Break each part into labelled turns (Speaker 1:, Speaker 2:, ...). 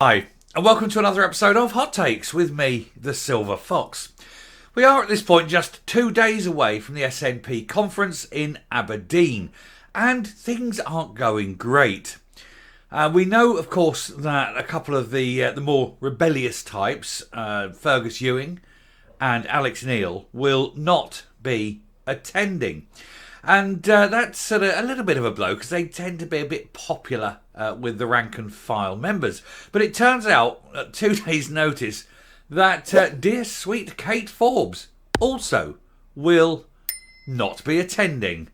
Speaker 1: Hi, and welcome to another episode of Hot Takes with me, the Silver Fox. We are at this point just 2 days away from the SNP Conference in Aberdeen, and things aren't going great. We know, of course, that a couple of the more rebellious types, Fergus Ewing and Alex Neil, will not be attending. And that's sort of a little bit of a blow because they tend to be a bit popular with the rank and file members. But it turns out, at 2 days' notice, that dear sweet Kate Forbes also will not be attending.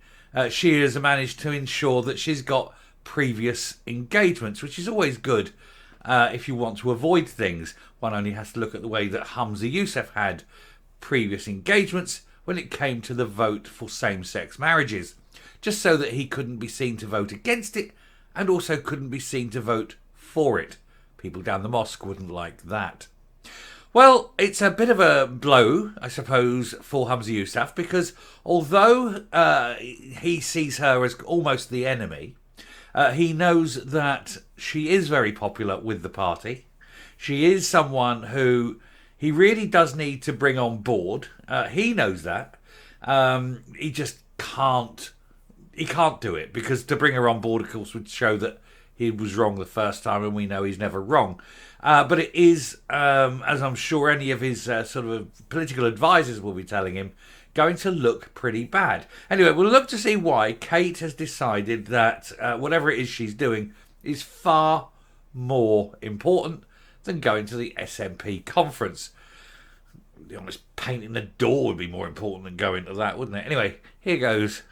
Speaker 1: She has managed to ensure that she's got previous engagements, which is always good if you want to avoid things. One only has to look at the way that Hamza Yousaf had previous engagements when it came to the vote for same-sex marriages, just so that he couldn't be seen to vote against it and also couldn't be seen to vote for it. People down the mosque wouldn't like that. Well, it's a bit of a blow, I suppose, for Hamza Yousaf, because although he sees her as almost the enemy, he knows that she is very popular with the party. She is someone who he really does need to bring on board. He knows that. He just can't. He can't do it because to bring her on board, of course, would show that he was wrong the first time, and we know he's never wrong. But it is, as I'm sure any of his sort of political advisors will be telling him, going to look pretty bad. Anyway, we'll look to see why Kate has decided that whatever it is she's doing is far more important than going to the SNP conference. Almost painting the door would be more important than going to that, wouldn't it? Anyway, here goes.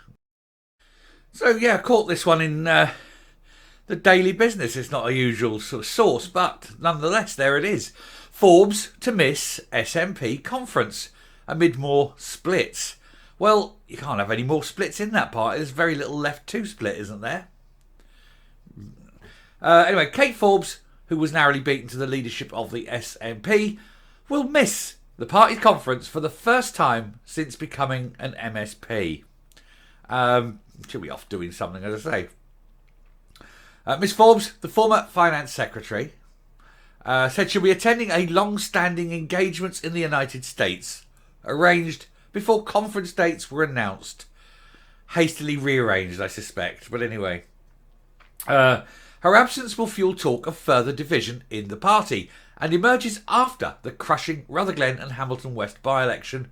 Speaker 1: So yeah, I caught this one in the Daily Business. It's not a usual sort of source, but nonetheless, there it is. Forbes to miss SNP conference amid more splits. Well, you can't have any more splits in that party. There's very little left to split, isn't there? Anyway, Kate Forbes, who was narrowly beaten to the leadership of the SNP, will miss the party's conference for the first time since becoming an MSP. She'll be off doing something, as I say. Miss Forbes, the former finance secretary, said she'll be attending a long-standing engagements in the United States, arranged before conference dates were announced. Hastily rearranged, I suspect. But anyway. Her absence will fuel talk of further division in the party and emerges after the crushing Rutherglen and Hamilton West by-election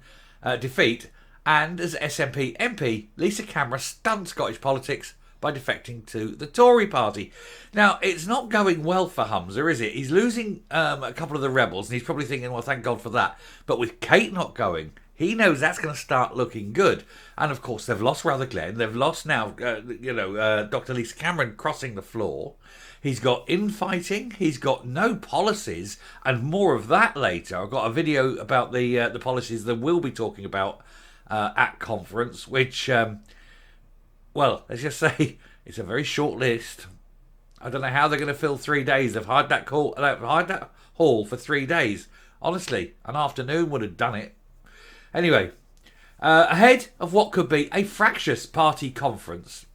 Speaker 1: defeat, and as SNP MP Lisa Camera stunned Scottish politics by defecting to the Tory party. Now, it's not going well for Hamza, is it? He's losing a couple of the rebels, and he's probably thinking, well, thank God for that. But with Kate not going, he knows that's going to start looking good. And, of course, they've lost Rutherglen. They've lost now, Dr. Lisa Cameron crossing the floor. He's got infighting. He's got no policies, and more of that later. I've got a video about the policies that we'll be talking about at conference, which, well, let's just say it's a very short list. I don't know how they're going to fill 3 days. They've hired that hall for 3 days. Honestly, an afternoon would have done it. Anyway, ahead of what could be a fractious party conference,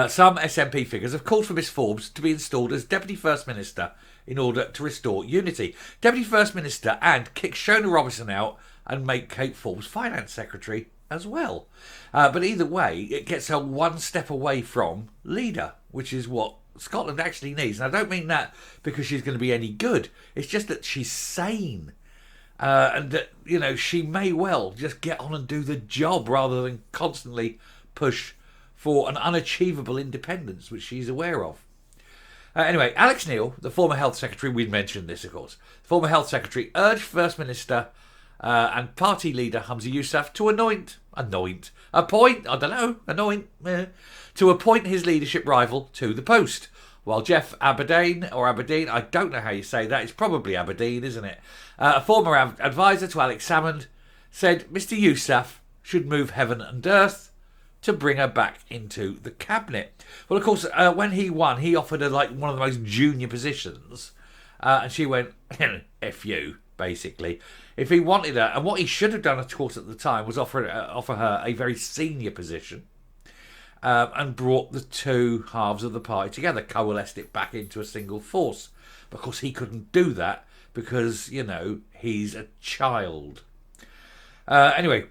Speaker 1: some SNP figures have called for Miss Forbes to be installed as Deputy First Minister in order to restore unity. Deputy First Minister and kick Shona Robinson out and make Kate Forbes Finance Secretary as well. But either way, it gets her one step away from leader, which is what Scotland actually needs. And I don't mean that because she's going to be any good. It's just that she's sane. And that, she may well just get on and do the job rather than constantly push for an unachievable independence, which she's aware of. Anyway, Alex Neil, the former Health Secretary, we'd mentioned this, of course, the former Health Secretary urged First Minister and party leader Hamza Yousaf to appoint his leadership rival to the post. While Jeff Aberdeen, I don't know how you say that, it's probably Aberdeen, isn't it? A former advisor to Alex Salmond said Mr. Yousaf should move heaven and earth to bring her back into the cabinet. Well, of course, when he won, he offered her like one of the most junior positions, and she went, F you, basically. If he wanted her, and what he should have done, of course, at the time, was offer her a very senior position, and brought the two halves of the party together, coalesced it back into a single force. Of course, he couldn't do that because, he's a child. Anyway,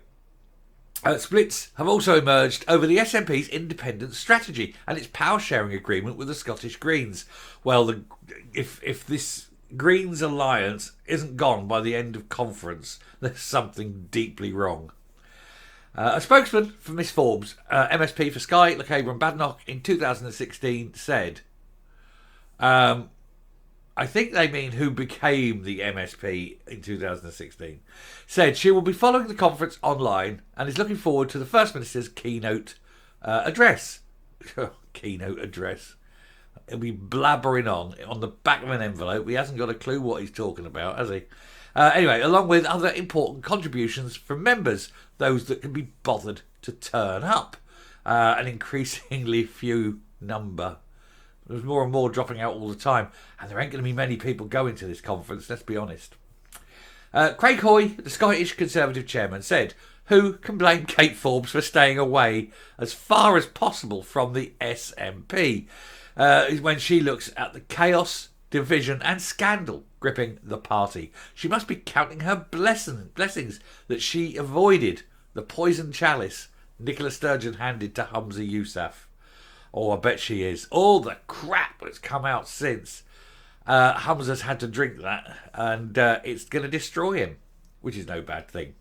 Speaker 1: splits have also emerged over the SNP's independent strategy and its power-sharing agreement with the Scottish Greens. Well, if this Greens alliance isn't gone by the end of conference, there's something deeply wrong. A spokesman for Miss Forbes, MSP for Skye, Lochaber and Badenoch in 2016 said, I think they mean who became the MSP in 2016, said she will be following the conference online and is looking forward to the First Minister's keynote address. Keynote address. He'll be blabbering on the back of an envelope. He hasn't got a clue what he's talking about, has he? Anyway, along with other important contributions from members, those that can be bothered to turn up. An increasingly few number. There's more and more dropping out all the time, and there ain't going to be many people going to this conference, let's be honest. Craig Hoy, the Scottish Conservative chairman, said, who can blame Kate Forbes for staying away as far as possible from the SNP when she looks at the chaos, division and scandal gripping the party. She must be counting her blessings that she avoided the poison chalice Nicola Sturgeon handed to Humza Yousaf. Oh, I bet she is. All the crap that's come out since. Humza's had to drink that, and it's going to destroy him, which is no bad thing.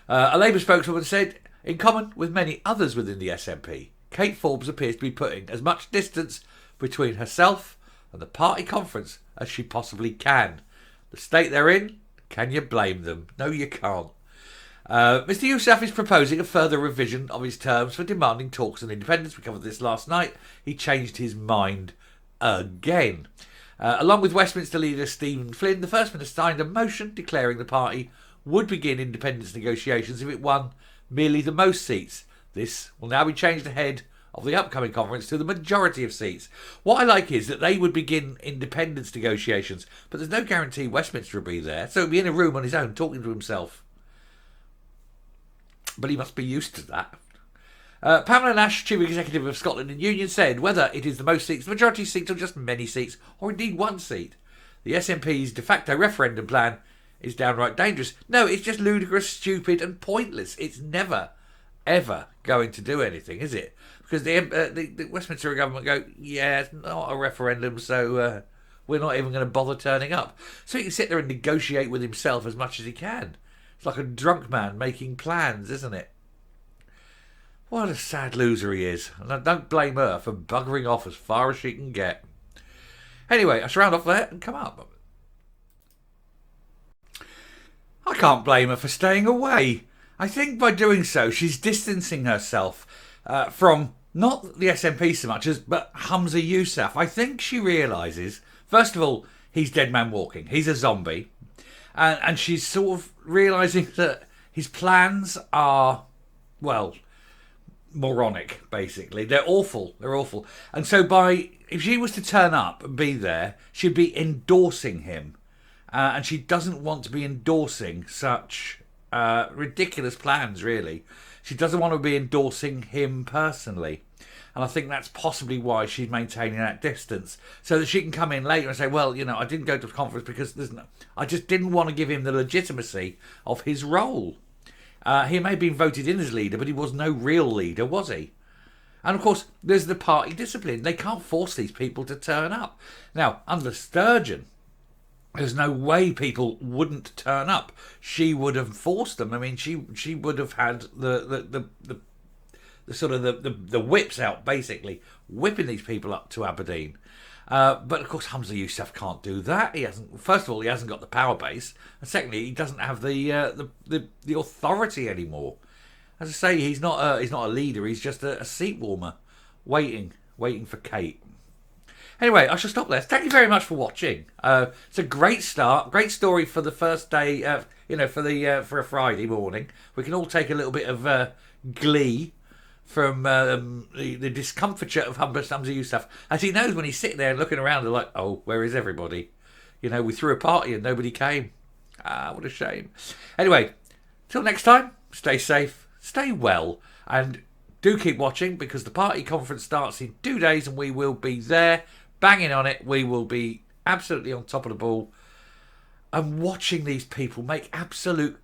Speaker 1: A Labour spokeswoman said, in common with many others within the SNP, Kate Forbes appears to be putting as much distance between herself and the party conference as she possibly can. The state they're in, can you blame them? No, you can't. Mr Yousaf is proposing a further revision of his terms for demanding talks on independence. We covered this last night. He changed his mind again. Along with Westminster leader Stephen Flynn, the First Minister signed a motion declaring the party would begin independence negotiations if it won merely the most seats. This will now be changed ahead of the upcoming conference to the majority of seats. What I like is that they would begin independence negotiations, but there's no guarantee Westminster will be there, so he'll be in a room on his own talking to himself. But he must be used to that. Pamela Nash, Chief Executive of Scotland and Union, said whether it is the most seats, the majority seats, or just many seats, or indeed one seat, the SNP's de facto referendum plan is downright dangerous. No, it's just ludicrous, stupid and pointless. It's never, ever going to do anything, is it? Because the Westminster government go, yeah, it's not a referendum, so we're not even going to bother turning up. So he can sit there and negotiate with himself as much as he can. It's like a drunk man making plans, isn't it? What a sad loser he is. And I don't blame her for buggering off as far as she can get. Anyway, I shall round off there and come up. I can't blame her for staying away. I think by doing so, she's distancing herself from not the SNP so much as but Humza Yousaf. I think she realises, first of all, he's dead man walking. He's a zombie. And she's sort of realising that his plans are, well, moronic, basically. They're awful. They're awful. And so if she was to turn up and be there, she'd be endorsing him. And she doesn't want to be endorsing such ridiculous plans, really. She doesn't want to be endorsing him personally. And I think that's possibly why she's maintaining that distance, so that she can come in later and say, well, I didn't go to the conference because I just didn't want to give him the legitimacy of his role. He may have been voted in as leader, but he was no real leader, was he? And of course, there's the party discipline. They can't force these people to turn up. Now, under Sturgeon, there's no way people wouldn't turn up. She would have forced them. I mean, she would have had the whips out, basically, whipping these people up to Aberdeen. But of course, Humza Yousaf can't do that. He hasn't. First of all, he hasn't got the power base, and secondly, he doesn't have the authority anymore. As I say, he's not a leader. He's just a seat warmer, waiting for Kate. Anyway, I shall stop there. Thank you very much for watching. It's a great start, great story for the first day. For a Friday morning, we can all take a little bit of glee from the discomfiture of Humza Yousaf, as he knows when he's sitting there and looking around, they're like, oh, where is everybody? We threw a party and nobody came. What a shame. Anyway, till next time, stay safe, stay well, and do keep watching, because the party conference starts in 2 days and we will be there banging on it. We will be absolutely on top of the ball. And watching these people make absolute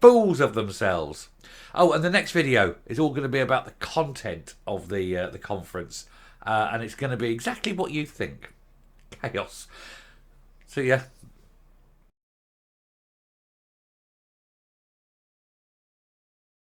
Speaker 1: fools of themselves. Oh, and the next video is all going to be about the content of the conference. And it's going to be exactly what you think. Chaos. See ya.